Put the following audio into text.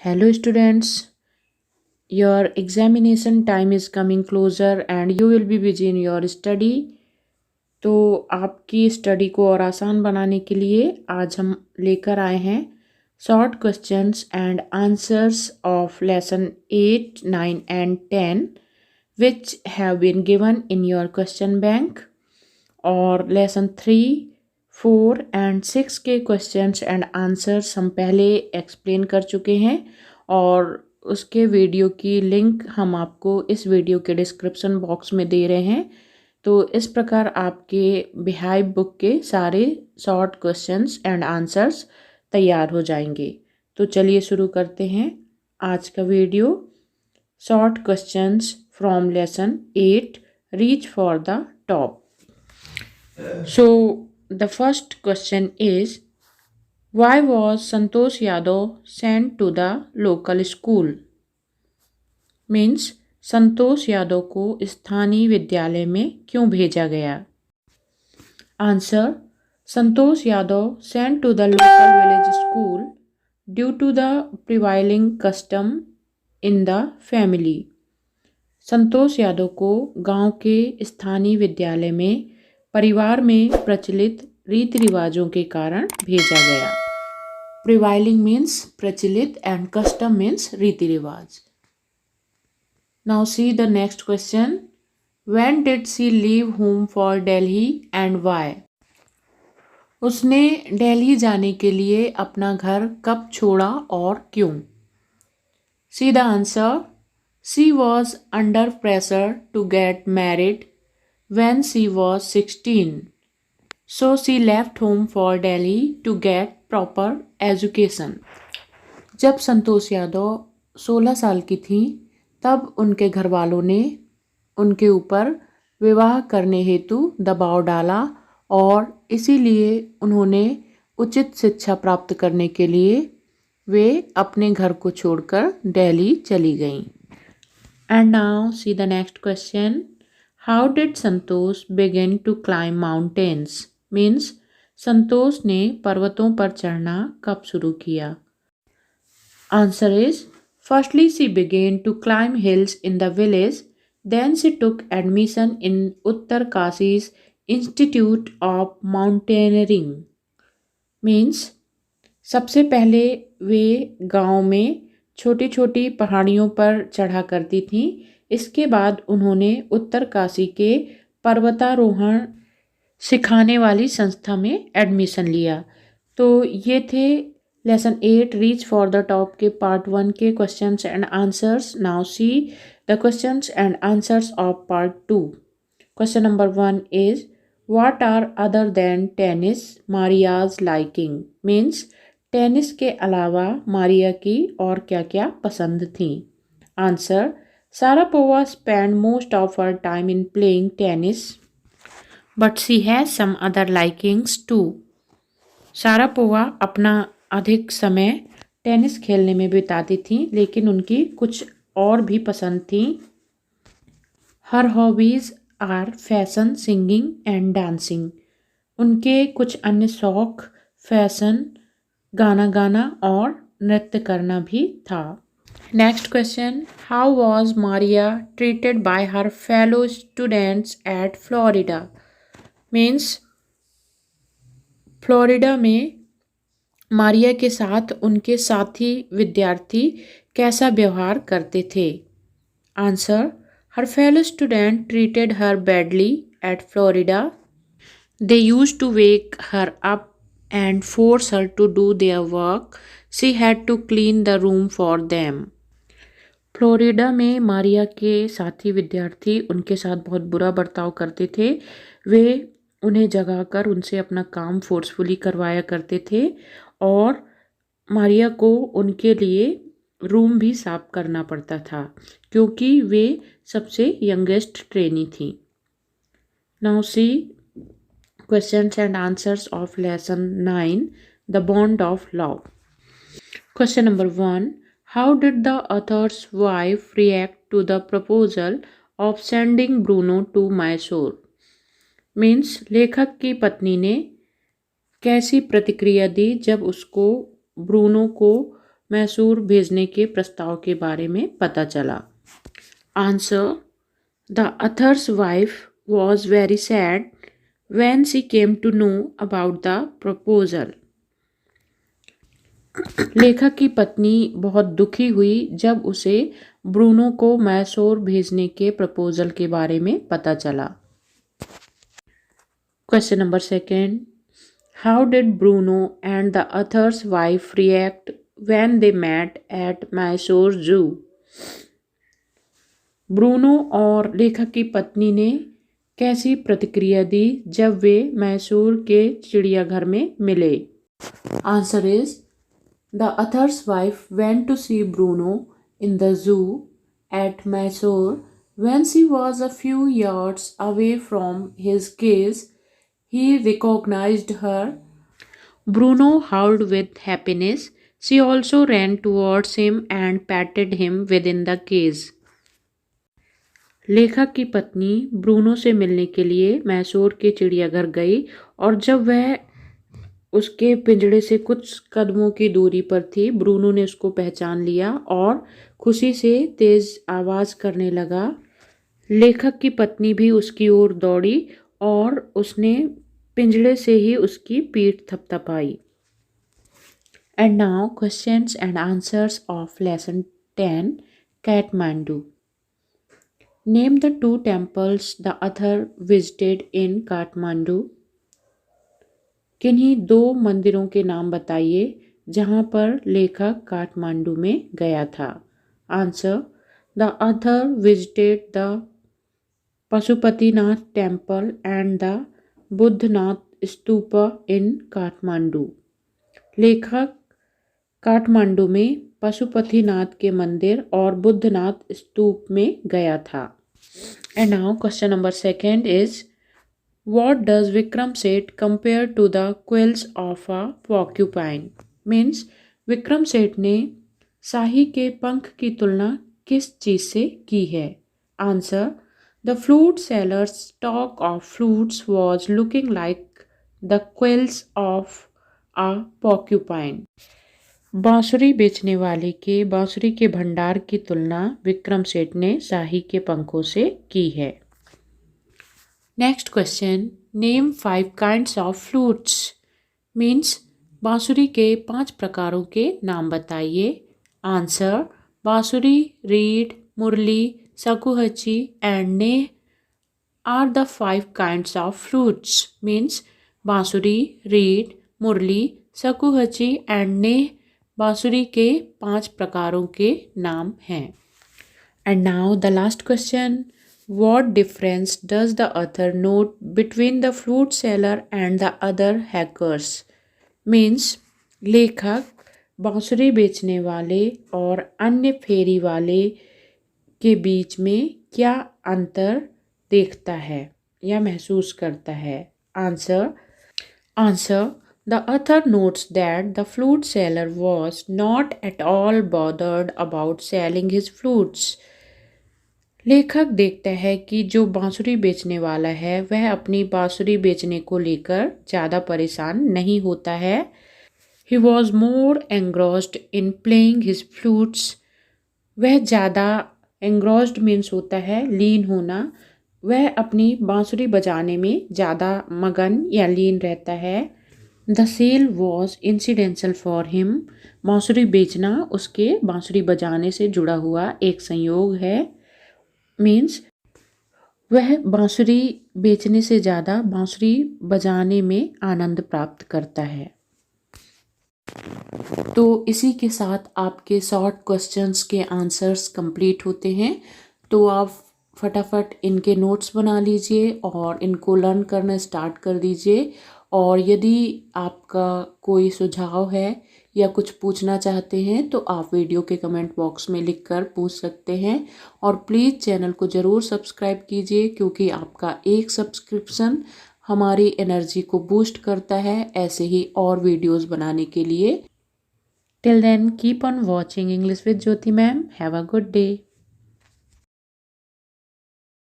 Hello, students. Your examination time is coming closer and you will be busy in your study. तो आपकी study को और आसान बनाने के लिए आज हम लेकर आए हैं short questions and answers of lesson 8, 9 and 10 which have been given in your question bank. और लेसन 3, 4 एंड 6 के क्वेश्चंस एंड आंसर्स हम पहले एक्सप्लेन कर चुके हैं और उसके वीडियो की लिंक हम आपको इस वीडियो के डिस्क्रिप्शन बॉक्स में दे रहे हैं। तो इस प्रकार आपके बिहाइव बुक के सारे शॉर्ट क्वेश्चंस एंड आंसर्स तैयार हो जाएंगे। तो चलिए शुरू करते हैं आज का video. Short questions from lesson 8 reach for the top. So the first question is Why was Santosh Yadav sent to the local school? Means Santosh Yadav को स्थानीय विद्यालय में क्यों भेजा गया? Answer Santosh Yadav sent to the local village school due to the prevailing custom in the family. Santosh Yadav को गांव के स्थानीय विद्यालय में परिवार में प्रचलित रीति रिवाजों के कारण भेजा गया। प्रिवाइलिंग मीन्स प्रचलित एंड कस्टम मीन्स रीति रिवाज। Now see the next question. When did she leave home for Delhi and why? उसने दिल्ली जाने के लिए अपना घर कब छोड़ा और क्यों? See the answer. She was under pressure to get married when she was 16. So she left home for Delhi to get proper education. जब संतोष यादव 16 साल की थी तब उनके घर वालों ने उनके ऊपर विवाह करने हेतु दबाव डाला और इसीलिए उन्होंने उचित शिक्षा प्राप्त करने के लिए वे अपने घर को छोड़कर दिल्ली चली गईं। And now see the next question. How did Santosh begin to climb mountains? Means Santosh ने पर्वतों पर चढ़ना कब शुरू किया? Answer is firstly she began to climb hills in the village, then she took admission in Uttarkashi's institute of mountaineering. Means सबसे पहले वे गांव में छोटी छोटी पहाड़ियों पर चढ़ा करती थीं। इसके बाद उन्होंने उत्तरकाशी के पर्वतारोहण सिखाने वाली संस्था में एडमिशन लिया। तो ये थे lesson 8 reach for the top के पार्ट 1 के questions and answers. Now see the questions and answers of part 2। Question number 1 is what are other than tennis Maria's liking? Means tennis के अलावा मारिया की और क्या क्या पसंद थी? Answer Sharapova spend most of her time in playing tennis but she has some other likings too. Sharapova अपना अधिक समय टेनिस खेलने में बिताती थी लेकिन उनकी कुछ और भी पसंद थी। Her hobbies are fashion, singing and dancing. उनके कुछ अन्य शौक फैशन, गाना गाना और नृत्य करना भी था। Next question. How was Maria treated by her fellow students at Florida? Means Florida में मारिया के साथ उनके साथी विद्यार्थी कैसा व्यवहार करते थे? Answer her fellow student treated her badly at Florida. They used to wake her up and force her to do their work. She had to clean the room for them. Florida में Maria के साथी विद्यार्थी उनके साथ बहुत बुरा बर्ताव करते थे। वे उन्हें जगाकर उनसे अपना काम फोर्सफुली करवाया करते थे और मारिया को उनके लिए रूम भी साफ करना पड़ता था क्योंकि वे सबसे यंगेस्ट ट्रेनी थी। Now see questions and answers of lesson 9 the bond of love. Question number 1. How did the author's wife react to the proposal of sending Bruno to Mysore? Means लेखक की पत्नी ने कैसी प्रतिक्रिया दी जब उसको ब्रूनो को मैसूर भेजने के प्रस्ताव के बारे में पता चला? Answer, the author's wife was very sad when she came to know about the proposal. लेखक की पत्नी बहुत दुखी हुई जब उसे ब्रूनो को मैसूर भेजने के प्रपोजल के बारे में पता चला। Question number 2, how did Bruno and the author's wife react when they met at Mysore zoo? Bruno और लेखक की पत्नी ने कैसी प्रतिक्रिया दी जब वे मैसूर के चिड़ियाघर में मिले? Answer is, the author's wife went to see Bruno in the zoo at Mysore when she was a few yards away from his cage he recognised her. Bruno howled with happiness. She also ran towards him and patted him within the cage. लेखक की पत्नी Bruno से मिलने के लिए मैसूर के चिड़ियाघर गई और जब वह उसके पिंजड़े से कुछ कदमों की दूरी पर थी, ब्रूनो ने उसको पहचान लिया और खुशी से तेज आवाज़ करने लगा। लेखक की पत्नी भी उसकी ओर दौड़ी और उसने पिंजड़े से ही उसकी पीठ थपथपाई। And now questions and answers of lesson 10, Kathmandu. Name the 2 temples the author visited in Kathmandu. किन्हीं 2 मंदिरों के नाम बताइए जहाँ पर लेखक काठमांडू में गया था? Answer, the author visited the Pashupatinath temple and the Boudhanath stupa in Kathmandu. लेखक काठमांडू में पशुपतिनाथ के मंदिर और बुद्धनाथ स्तूप में गया था। And now question number 2 is, what does Vikram Seth compare to the quills of a porcupine? Means Vikram Seth ने शाही के पंख की तुलना किस चीज से की है? Answer, the flute seller's stock of flutes was looking like the quills of a porcupine. बांसुरी बेचने वाले के बांसुरी के भंडार की तुलना विक्रम सेठ ने शाही के पंखों से की है। Next question, name 5 kinds of flutes. Means बांसुरी के 5 प्रकारों के नाम बताइए। Answer, bansuri, reed, Murali, shakuhachi and ney are the 5 kinds of flutes. Means बांसुरी, रीड, मुरली, शकुहची एंड नेह बांसुरी के 5 प्रकारों के नाम हैं। And now the last question, what difference does the author note between the flute seller and the other hawkers? Means लेखक बांसुरी बेचने वाले और अन्य फेरी वाले के बीच में क्या अंतर देखता है या महसूस करता है? Answer, the author notes that the flute seller was not at all bothered about selling his flutes. लेखक देखता है कि जो बांसुरी बेचने वाला है वह अपनी बांसुरी बेचने को लेकर ज़्यादा परेशान नहीं होता है। He was more engrossed in playing his flutes. वह ज़्यादा engrossed means होता है लीन होना। वह अपनी बांसुरी बजाने में ज़्यादा मगन या लीन रहता है। The sale was incidental for him. बांसुरी बेचना उसके बांसुरी बजाने से जुड़ा हुआ एक संयोग है. मीन्स वह बांसुरी बेचने से ज़्यादा बांसुरी बजाने में आनंद प्राप्त करता है. तो इसी के साथ आपके शॉर्ट क्वेश्चंस के आंसर्स कंप्लीट होते हैं. तो आप फटाफट इनके नोट्स बना लीजिए और इनको लर्न करना स्टार्ट कर दीजिए. और यदि आपका कोई सुझाव है या कुछ पूछना चाहते हैं तो आप वीडियो के कमेंट बॉक्स में लिखकर पूछ सकते हैं. और प्लीज़ चैनल को ज़रूर सब्सक्राइब कीजिए क्योंकि आपका एक सब्सक्रिप्शन हमारी एनर्जी को बूस्ट करता है ऐसे ही और वीडियोस बनाने के लिए. Till then keep on watching English with Jyoti ma'am. Have a good day.